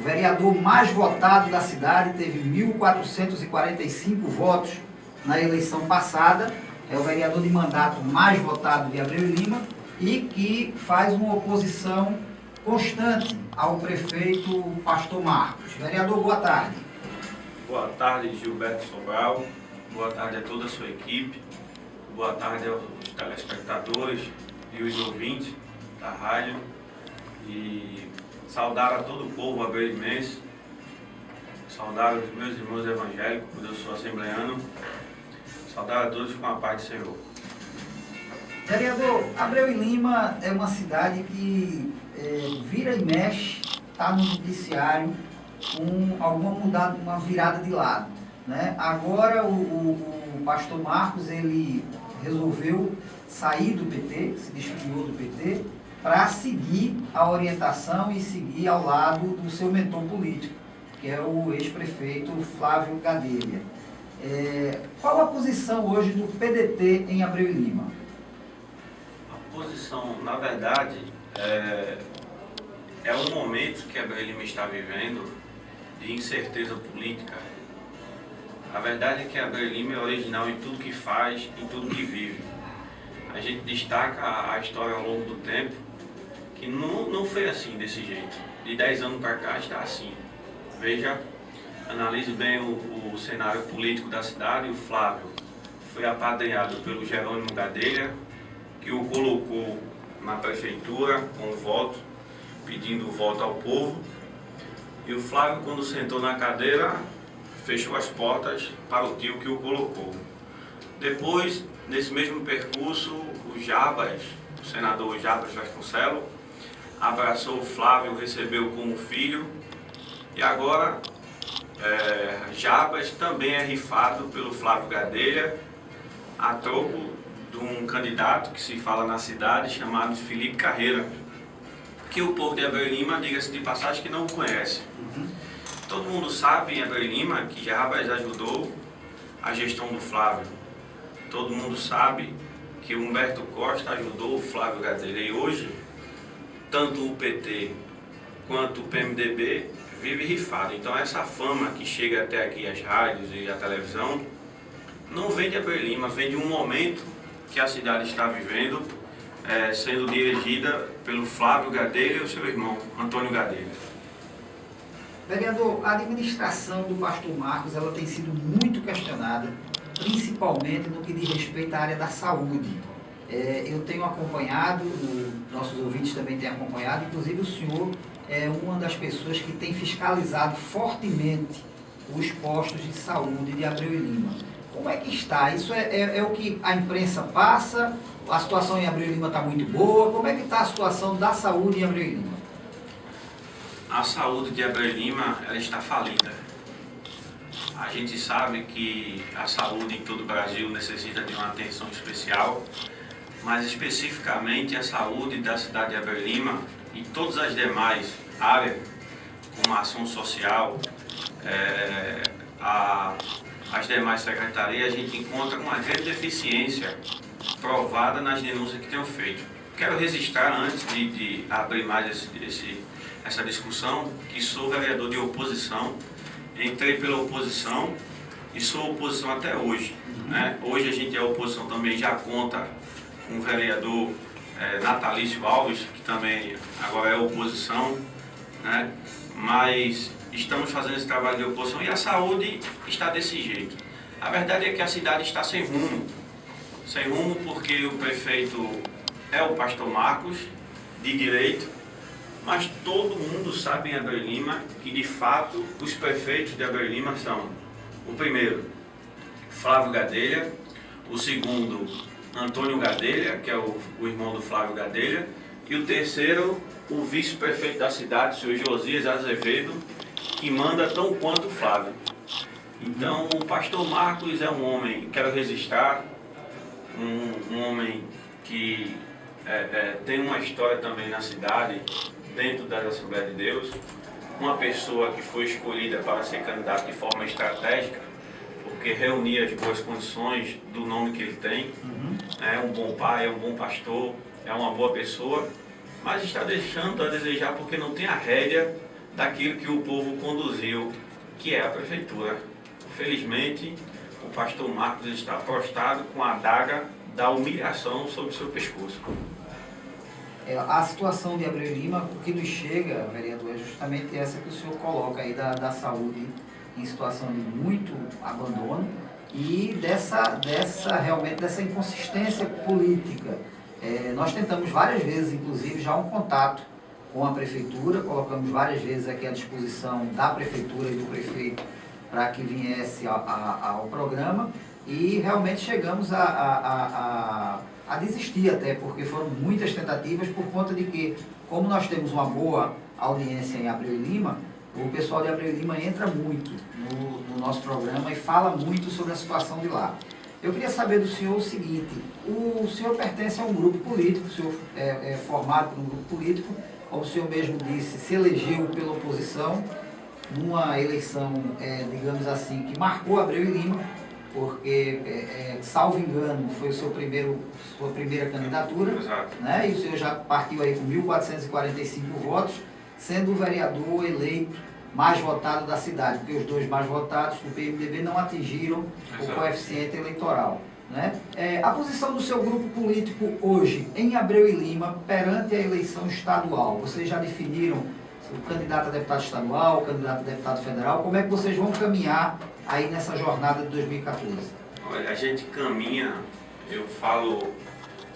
o vereador mais votado da cidade, teve 1.445 votos na eleição passada, é o vereador de mandato mais votado de Abreu e Lima e que faz uma oposição constante ao prefeito Pastor Marcos. Vereador, boa tarde. Boa tarde, Gilberto Sobral. Boa tarde a toda a sua equipe. Boa tarde aos telespectadores e os ouvintes da rádio. E saudar a todo o povo abreuimense. Saudar os meus irmãos evangélicos, pois eu sou assembleano. Saudar a todos com a paz do Senhor. Vereador, Abreu e Lima é uma cidade que vira e mexe, está no noticiário com uma virada de lado, né? Agora o pastor Marcos, ele resolveu sair do PT, se desfiliou do PT, para seguir a orientação e seguir ao lado do seu mentor político, que é o ex-prefeito Flávio Gadelha. Qual a posição hoje do PDT em Abreu e Lima? A posição, na verdade, é um momento que Abreu e Lima está vivendo de incerteza política. A verdade é que Abreu e Lima é original em tudo que faz, em tudo que vive. A gente destaca a história ao longo do tempo, que não foi assim, desse jeito. De 10 anos para cá está assim. Veja, analise bem o cenário político da cidade. O Flávio foi apadrinhado pelo Jerônimo Gadelha, que o colocou na prefeitura com voto, pedindo voto ao povo. E o Flávio, quando sentou na cadeira, fechou as portas para o tio que o colocou. Depois, nesse mesmo percurso, o Jabas, o senador Jabas Vasconcelos, abraçou o Flávio, recebeu como filho. E agora, Jabas também é rifado pelo Flávio Gadelha, a troco de um candidato que se fala na cidade, chamado Felipe Carreira, que o povo de Abreu e Lima, diga-se de passagem, que não o conhece. Todo mundo sabe em Abreu e Lima que Jabas ajudou a gestão do Flávio. Todo mundo sabe que Humberto Costa ajudou o Flávio Gadelha. E hoje, tanto o PT quanto o PMDB vive rifado. Então essa fama que chega até aqui às rádios e à televisão não vem de Abreu e Lima, vem de um momento que a cidade está vivendo, sendo dirigida pelo Flávio Gadelha e o seu irmão, Antônio Gadelha. Vereador, a administração do pastor Marcos, ela tem sido muito questionada, principalmente no que diz respeito à área da saúde. Eu tenho acompanhado, nossos ouvintes também têm acompanhado, inclusive o senhor é uma das pessoas que tem fiscalizado fortemente os postos de saúde de Abreu e Lima. Como é que está? Isso é o que a imprensa passa? A situação em Abreu e Lima está muito boa? Como é que está a situação da saúde em Abreu e Lima? A saúde de Abreu e Lima, ela está falida. A gente sabe que a saúde em todo o Brasil necessita de uma atenção especial, mas especificamente a saúde da cidade de Abreu e Lima e todas as demais áreas, como a ação social, as demais secretarias, a gente encontra uma grande deficiência provada nas denúncias que tenho feito. Quero registrar, antes de abrir mais essa discussão, que sou vereador de oposição, entrei pela oposição e sou oposição até hoje. Né? Hoje a gente é oposição também, já conta com o vereador Natalício Alves, que também agora é oposição, né? Mas estamos fazendo esse trabalho de oposição e a saúde está desse jeito. A verdade é que a cidade está sem rumo porque o prefeito é o pastor Marcos, de direito, mas todo mundo sabe em Abreu e Lima que de fato os prefeitos de Abreu e Lima são o primeiro, Flávio Gadelha, o segundo, Antônio Gadelha, que é o irmão do Flávio Gadelha, e o terceiro, o vice-prefeito da cidade, o senhor Josias Azevedo, que manda tão quanto o Flávio. Então, o pastor Marcos é um homem, quero registrar, um homem que tem uma história também na cidade, dentro da Assembleia de Deus, uma pessoa que foi escolhida para ser candidato de forma estratégica, porque reunia as boas condições do nome que ele tem. É um bom pai, é um bom pastor, é uma boa pessoa, mas está deixando a desejar porque não tem a rédea daquilo que o povo conduziu, que é a prefeitura. Felizmente, o pastor Marcos está prostrado com a adaga da humilhação sobre o seu pescoço. A situação de Abreu e Lima, o que nos chega, vereador, é justamente essa que o senhor coloca aí da saúde em situação de muito abandono e realmente dessa inconsistência política. Nós tentamos várias vezes, inclusive, já um contato com a prefeitura, colocamos várias vezes aqui à disposição da prefeitura e do prefeito para que viesse ao programa e realmente chegamos a desistir até, porque foram muitas tentativas por conta de que, como nós temos uma boa audiência em Abreu e Lima, o pessoal de Abreu e Lima entra muito no nosso programa e fala muito sobre a situação de lá. Eu queria saber do senhor o seguinte: o senhor pertence a um grupo político, o senhor é formado por um grupo político, como o senhor mesmo disse, se elegeu pela oposição numa eleição, digamos assim, que marcou Abreu e Lima, porque, salvo engano, foi sua primeira candidatura, né? E o senhor já partiu aí com 1.445 votos, sendo o vereador eleito mais votado da cidade, porque os dois mais votados do PMDB não atingiram o coeficiente eleitoral, né? A posição do seu grupo político hoje, em Abreu e Lima, perante a eleição estadual, vocês já definiram o candidato a deputado estadual, o candidato a deputado federal, como é que vocês vão caminhar aí nessa jornada de 2014? Olha, a gente caminha, eu falo,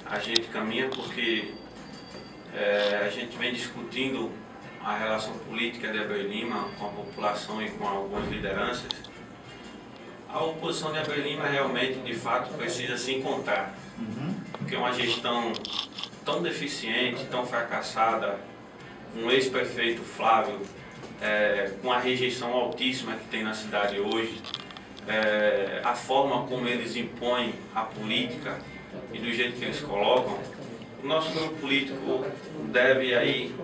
a gente caminha porque a gente vem discutindo a relação política de Abreu e Lima com a população e com algumas lideranças. A oposição de Abreu e Lima realmente, de fato, precisa se encontrar, porque uma gestão tão deficiente, tão fracassada, um ex-prefeito Flávio, com a rejeição altíssima que tem na cidade hoje, a forma como eles impõem a política e do jeito que eles colocam, o nosso grupo político deve aí,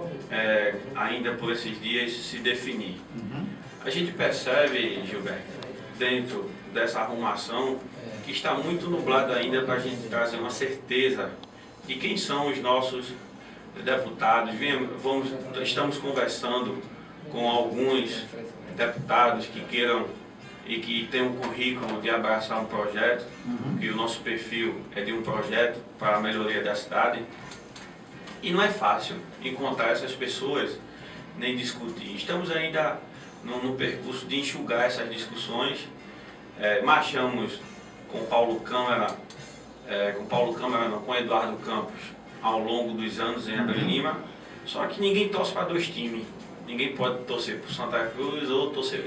ainda por esses dias, se definir. A gente percebe, Gilberto, dentro dessa arrumação, que está muito nublado ainda para a gente trazer uma certeza de quem são os nossos deputados. Estamos conversando com alguns deputados que queiram e que têm um currículo de abraçar um projeto, que o nosso perfil é de um projeto para a melhoria da cidade. E não é fácil encontrar essas pessoas, nem discutir. Estamos ainda no percurso de enxugar essas discussões. Marchamos com Paulo Câmara, com Eduardo Campos, ao longo dos anos em Abreu e Lima, só que ninguém torce para dois times. Ninguém pode torcer para o Santa Cruz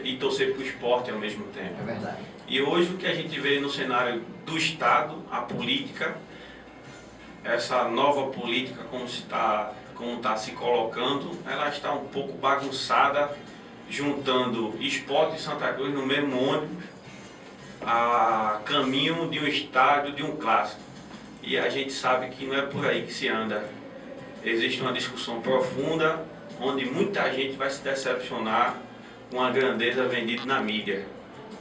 e torcer para o Sport ao mesmo tempo. É verdade. E hoje o que a gente vê no cenário do Estado, a política, essa nova política como está se colocando, ela está um pouco bagunçada, juntando Sport e Santa Cruz no mesmo ônibus, a caminho de um estádio, de um clássico. E a gente sabe que não é por aí que se anda. Existe uma discussão profunda, onde muita gente vai se decepcionar com a grandeza vendida na mídia,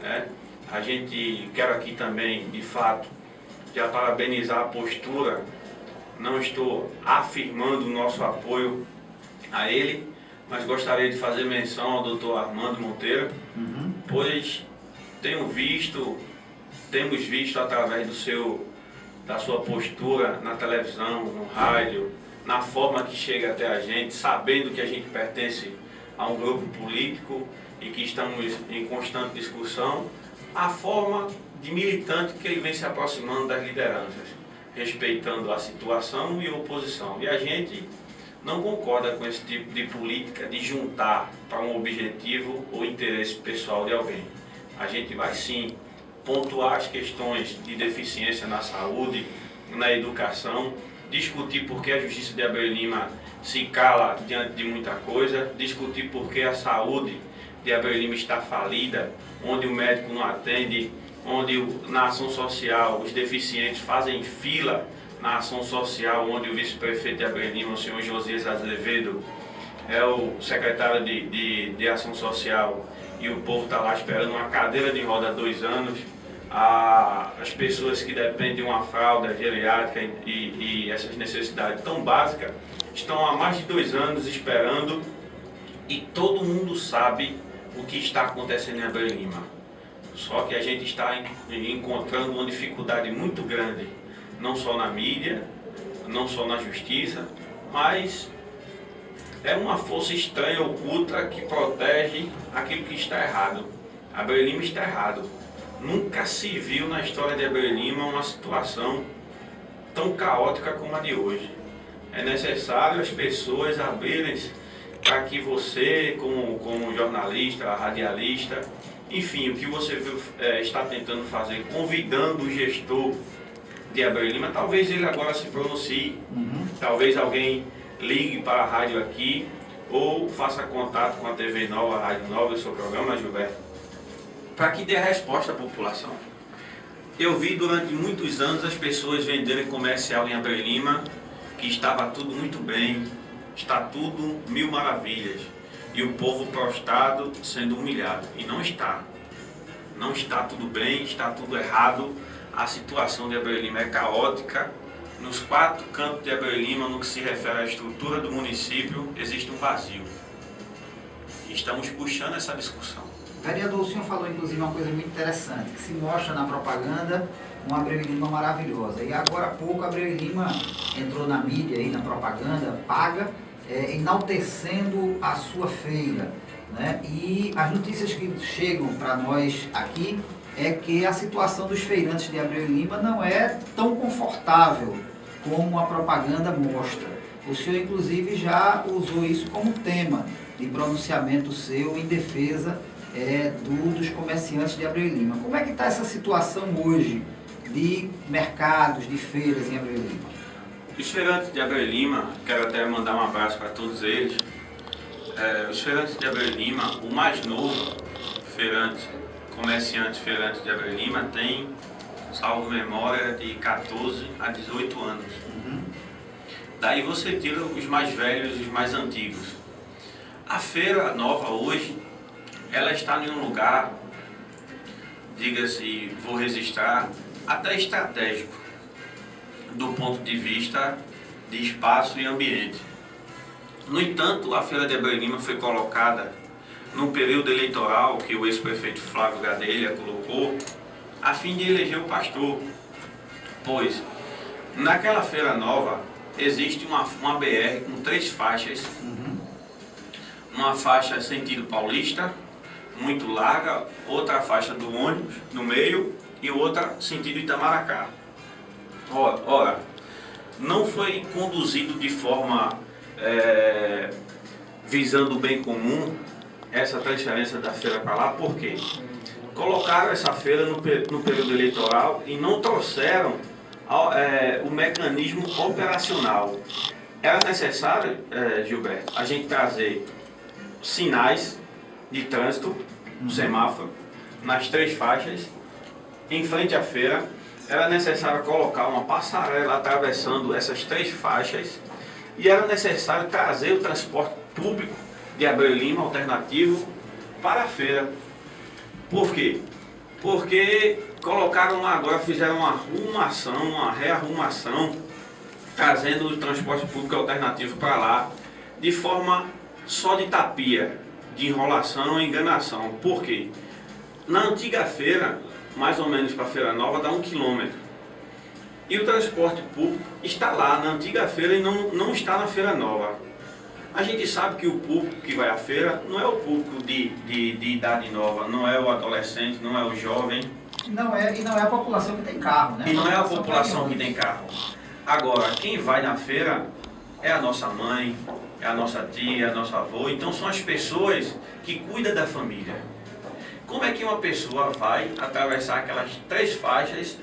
né? A gente quer aqui também, de fato, já parabenizar a postura. Não estou afirmando o nosso apoio a ele, mas gostaria de fazer menção ao doutor Armando Monteiro, pois temos visto através da sua postura na televisão, no rádio, na forma que chega até a gente, sabendo que a gente pertence a um grupo político e que estamos em constante discussão, a forma de militante que ele vem se aproximando das lideranças, respeitando a situação e a oposição. E a gente não concorda com esse tipo de política de juntar para um objetivo ou interesse pessoal de alguém. A gente vai sim pontuar as questões de deficiência na saúde, na educação, discutir por que a Justiça de Abreu e Lima se cala diante de muita coisa, discutir por que a saúde de Abreu e Lima está falida, onde o médico não atende, onde na ação social os deficientes fazem fila na ação social, onde o vice-prefeito de Abreu e Lima, o senhor Josias Azevedo, é o secretário de ação social e o povo está lá esperando uma cadeira de roda há 2 anos. As pessoas que dependem de uma fralda geriátrica e essas necessidades tão básicas estão há mais de 2 anos esperando e todo mundo sabe o que está acontecendo em Abreu e Lima. Só que a gente está encontrando uma dificuldade muito grande, não só na mídia, não só na justiça, mas é uma força estranha, oculta, que protege aquilo que está errado. Abreu e Lima está errado. Nunca se viu na história de Abreu e Lima uma situação tão caótica como a de hoje. É necessário as pessoas abrirem-se para que você, como jornalista, radialista, enfim, o que você está tentando fazer, convidando o gestor de Abreu e Lima, talvez ele agora se pronuncie, talvez alguém ligue para a rádio aqui, ou faça contato com a TV Nova, a Rádio Nova, o seu programa, Gilberto, para que dê a resposta à população. Eu vi durante muitos anos as pessoas venderem comercial em Abreu e Lima, que estava tudo muito bem, está tudo mil maravilhas, e o povo prostrado sendo humilhado, e não está. Não está tudo bem, está tudo errado. A situação de Abreu e Lima é caótica. Nos 4 cantos de Abreu e Lima, no que se refere à estrutura do município, existe um vazio. Estamos puxando essa discussão. Vereador, o senhor falou inclusive uma coisa muito interessante, que se mostra na propaganda uma Abreu e Lima maravilhosa. E agora há pouco a Abreu e Lima entrou na mídia, aí, na propaganda paga, enaltecendo a sua feira, né? E as notícias que chegam para nós aqui é que a situação dos feirantes de Abreu e Lima não é tão confortável como a propaganda mostra. O senhor inclusive já usou isso como tema de pronunciamento seu em defesa dos comerciantes de Abreu e Lima. Como é que está essa situação hoje de mercados, de feiras em Abreu e Lima? Os feirantes de Abreu e Lima, quero até mandar um abraço para todos eles. Os feirantes de Abreu e Lima, o mais novo comerciante feirante de Abreu e Lima tem, salvo memória, de 14 a 18 anos. Daí você tira os mais velhos e os mais antigos. A feira nova hoje, ela está em um lugar, diga-se, vou registrar, até estratégico, do ponto de vista de espaço e ambiente. No entanto, a Feira de Abreu e Lima foi colocada no período eleitoral que o ex-prefeito Flávio Gadelha colocou, a fim de eleger o pastor. Pois, naquela feira nova, existe uma BR com 3 faixas, uma faixa sentido paulista, muito larga, outra faixa do ônibus no meio e outra sentido Itamaracá. Ora, não foi conduzido de forma visando o bem comum essa transferência da feira para lá, por quê? Colocaram essa feira no período eleitoral e não trouxeram o mecanismo operacional. Era necessário, Gilberto, a gente trazer sinais de trânsito, no semáforo, nas 3 faixas, em frente à feira. Era necessário colocar uma passarela atravessando essas 3 faixas e era necessário trazer o transporte público de Abreu e Lima, alternativo, para a feira. Por quê? Porque colocaram lá agora, fizeram uma arrumação, uma rearrumação, trazendo o transporte público alternativo para lá, de forma só de tapia, de enrolação e enganação. Por quê? Na antiga feira, mais ou menos para a Feira Nova, dá 1 quilômetro. E o transporte público está lá na antiga feira e não está na Feira Nova. A gente sabe que o público que vai à feira não é o público de idade nova, não é o adolescente, não é o jovem. E não é a população que tem carro, né? E não é a população que tem carro. Agora, quem vai na feira é a nossa mãe, é a nossa tia, é a nossa avó. Então são as pessoas que cuidam da família. Como é que uma pessoa vai atravessar aquelas 3 faixas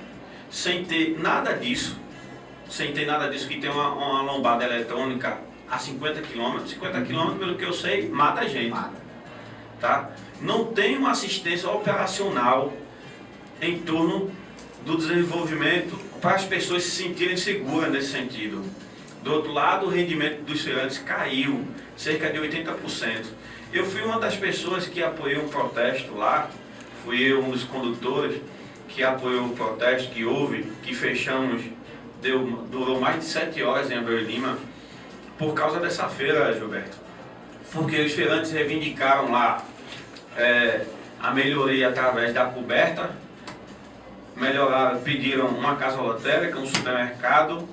sem ter nada disso? Sem ter nada disso, que tem uma lombada eletrônica a 50 km. 50 km, pelo que eu sei, mata a gente. Tá? Não tem uma assistência operacional em torno do desenvolvimento para as pessoas se sentirem seguras nesse sentido. Do outro lado, o rendimento dos feirantes caiu cerca de 80%. Eu fui uma das pessoas que apoiou um protesto lá, fui eu um dos condutores que apoiou o protesto que houve, que fechamos, durou mais de 7 horas em Abreu e Lima, por causa dessa feira, Gilberto. porque os feirantes reivindicaram lá a melhoria através da coberta, melhoraram, pediram uma casa lotérica, um supermercado,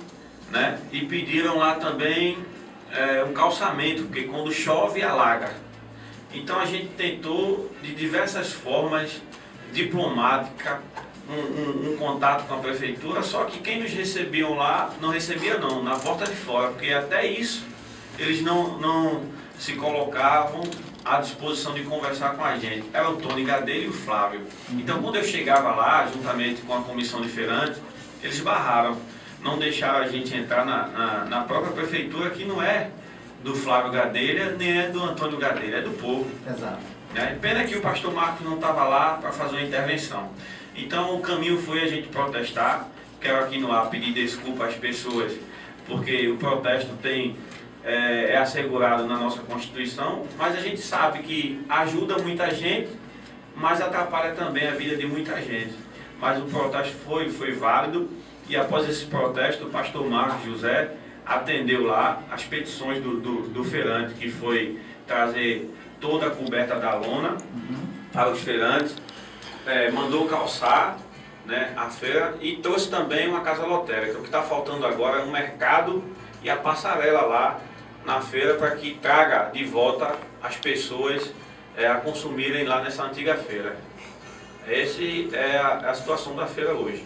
né? E pediram lá também um calçamento, porque quando chove alaga. Então a gente tentou de diversas formas, diplomática, um contato com a prefeitura, só que quem nos recebiam lá, não recebia não, na porta de fora, porque até isso eles não se colocavam à disposição de conversar com a gente. Era o Tony Gadelha e o Flávio. Então quando eu chegava lá, juntamente com a comissão de feirantes, eles barraram, não deixaram a gente entrar na própria prefeitura, que não é do Flávio Gadelha, nem é do Antônio Gadelha, é do povo. Exato. Pena que o pastor Marcos não estava lá para fazer uma intervenção. Então o caminho foi a gente protestar. Quero aqui no ar pedir desculpa às pessoas, porque o protesto é assegurado na nossa Constituição, mas a gente sabe que ajuda muita gente, mas atrapalha também a vida de muita gente. Mas o protesto foi válido, e após esse protesto o pastor Marcos José atendeu lá as petições do feirante, que foi trazer toda a coberta da lona para os feirantes, mandou calçar, né, a feira, e trouxe também uma casa lotérica. O que está faltando agora é um mercado e a passarela lá na feira, para que traga de volta as pessoas a consumirem lá nessa antiga feira. Essa é a situação da feira hoje.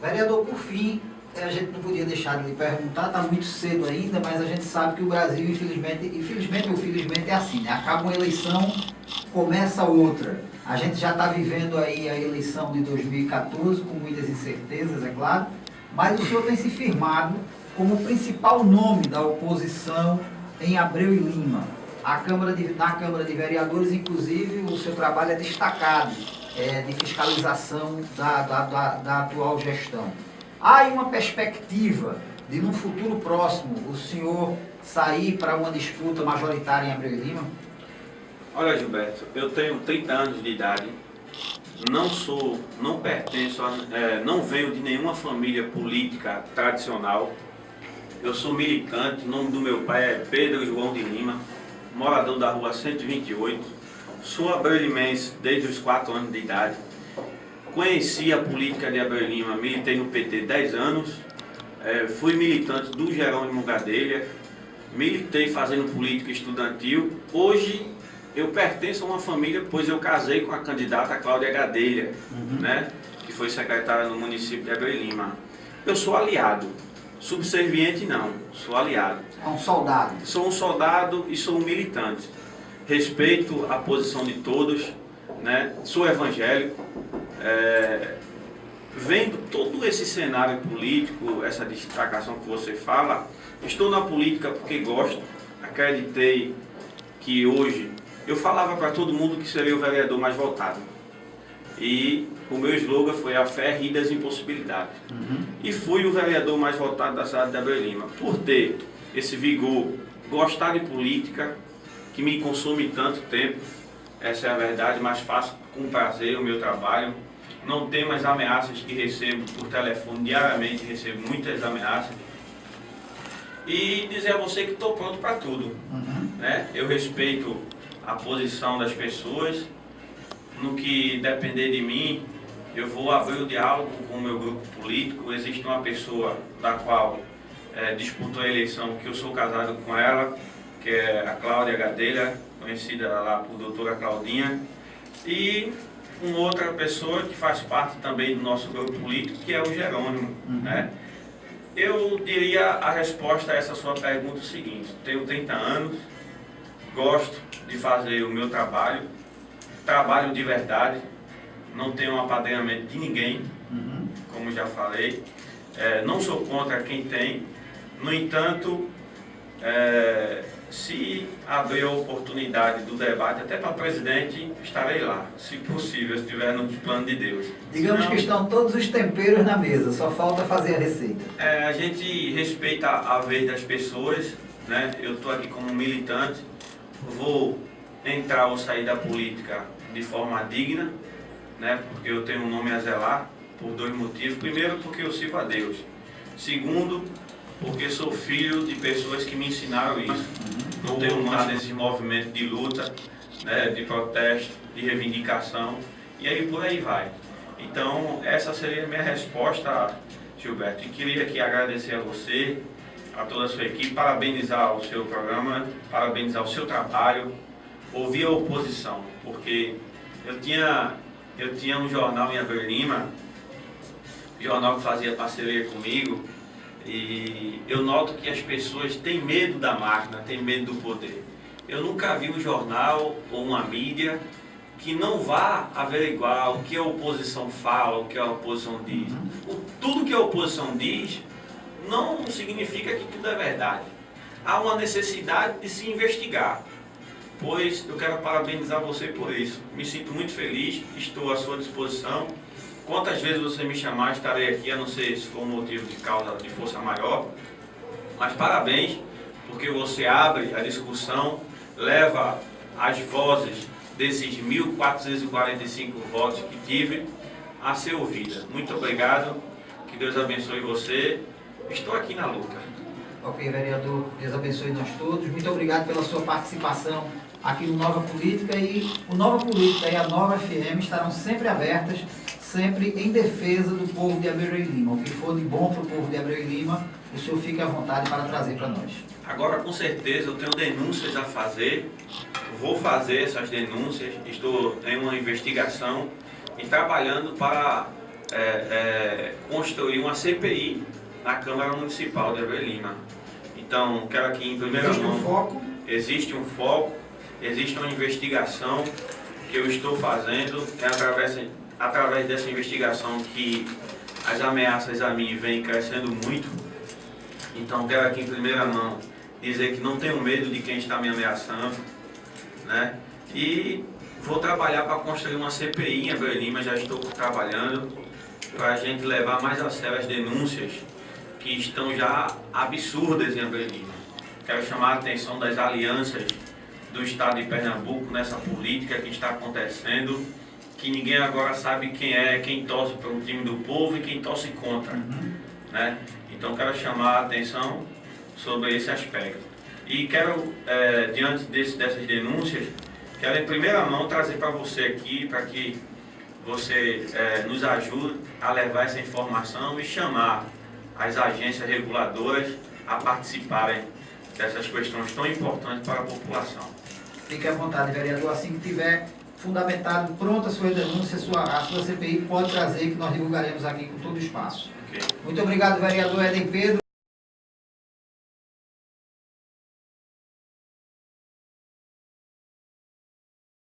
Vereador, por fim, a gente não podia deixar de lhe perguntar, está muito cedo ainda, mas a gente sabe que o Brasil, infelizmente ou felizmente, é assim, né? Acaba uma eleição, começa outra. A gente já está vivendo aí a eleição de 2014, com muitas incertezas, é claro, mas o senhor tem se firmado como o principal nome da oposição em Abreu e Lima. Na Câmara de Vereadores, inclusive, o seu trabalho é destacado, de fiscalização da atual gestão. Há aí uma perspectiva de, num futuro próximo, o senhor sair para uma disputa majoritária em Abreu e Lima? Olha, Gilberto, eu tenho 30 anos de idade, não pertenço, não venho de nenhuma família política tradicional. Eu sou militante, o nome do meu pai é Pedro João de Lima, morador da rua 128, sou abreu-limense desde os 4 anos de idade. Conheci a política de Abreu e Lima, militei no PT 10 anos, fui militante do Jerônimo Gadelha, militei fazendo política estudantil. Hoje eu pertenço a uma família, pois eu casei com a candidata Cláudia Gadelha, né, que foi secretária no município de Abreu e Lima. Eu sou aliado, subserviente não, sou aliado. É um soldado. Sou um soldado e sou um militante. Respeito a posição de todos, né, sou evangélico. Vendo todo esse cenário político, essa destacação que você fala, estou na política porque gosto, acreditei que hoje, eu falava para todo mundo que seria o vereador mais votado, e o meu slogan foi a fé ri das impossibilidades, e fui o vereador mais votado da cidade de Abreu e Lima, por ter esse vigor, gostar de política, que me consome tanto tempo, essa é a verdade, mas faço com prazer o meu trabalho. Não tem mais ameaças que recebo por telefone, diariamente recebo muitas ameaças. E dizer a você que estou pronto para tudo. Né? Eu respeito a posição das pessoas. No que depender de mim, eu vou abrir o diálogo com o meu grupo político. Existe uma pessoa da qual disputou a eleição, que eu sou casado com ela, que é a Cláudia Gadelha, conhecida lá por doutora Claudinha. E uma outra pessoa que faz parte também do nosso grupo político, que é o Jerônimo. Né? Eu diria a resposta a essa sua pergunta o seguinte: tenho 30 anos, gosto de fazer o meu trabalho, trabalho de verdade, não tenho um apadrinhamento de ninguém, como já falei, não sou contra quem tem. No entanto, se abrir a oportunidade do debate, até para presidente, estarei lá, se possível, se estiver no plano de Deus. Digamos Senão, que estão todos os temperos na mesa, só falta fazer a receita. A gente respeita a vez das pessoas, né? Eu estou aqui como militante, vou entrar ou sair da política de forma digna, né? Porque eu tenho um nome a zelar, por 2 motivos. Primeiro, porque eu sirvo a Deus. Segundo, porque sou filho de pessoas que me ensinaram isso. não tenho nada nesse movimento de luta, né, de protesto, de reivindicação, e aí por aí vai. Então, essa seria a minha resposta, Gilberto. E queria aqui agradecer a você, a toda a sua equipe, parabenizar o seu programa, parabenizar o seu trabalho, ouvir a oposição, porque eu tinha um jornal em Abreu Lima, jornal que fazia parceria comigo, e eu noto que as pessoas têm medo da máquina, têm medo do poder. Eu nunca vi um jornal ou uma mídia que não vá averiguar o que a oposição fala, o que a oposição diz. Tudo que a oposição diz não significa que tudo é verdade. Há uma necessidade de se investigar, pois eu quero parabenizar você por isso. Me sinto muito feliz, estou à sua disposição. Quantas vezes você me chamar, estarei aqui, a não ser se for um motivo de causa de força maior. Mas parabéns, porque você abre a discussão, leva as vozes desses 1.445 votos que tive a ser ouvida. Muito obrigado, que Deus abençoe você. Estou aqui na luta. Ok, vereador, Deus abençoe nós todos. Muito obrigado pela sua participação aqui no Nova Política, e o Nova Política e a Nova FM estarão sempre abertas, sempre em defesa do povo de Abreu Lima. O que for de bom para o povo de Abreu Lima, o senhor fique à vontade para trazer para nós. Agora, com certeza, eu tenho denúncias a fazer, vou fazer essas denúncias, estou em uma investigação e trabalhando para construir uma CPI na Câmara Municipal de Abreu Lima. Então, quero aqui em primeira mão... Existe um foco, existe uma investigação que eu estou fazendo, através dessa investigação que as ameaças a mim vêm crescendo muito. Então, quero aqui em primeira mão dizer que não tenho medo de quem está me ameaçando, né? E vou trabalhar para construir uma CPI em Abreu Lima, já estou trabalhando, para a gente levar mais a sério as denúncias que estão já absurdas em Abreu Lima. Quero chamar a atenção das alianças do Estado de Pernambuco nessa política que está acontecendo, que ninguém agora sabe quem torce para o time do povo e quem torce contra, né? Então quero chamar a atenção sobre esse aspecto. E quero, diante dessas denúncias, quero em primeira mão trazer para você aqui, para que você nos ajude a levar essa informação e chamar as agências reguladoras a participarem dessas questões tão importantes para a população. Fique à vontade, vereador. Assim que tiver fundamentado, pronta a sua denúncia, a sua CPI, pode trazer, que nós divulgaremos aqui com todo o espaço. Okay. Muito obrigado, vereador Éden Pedro.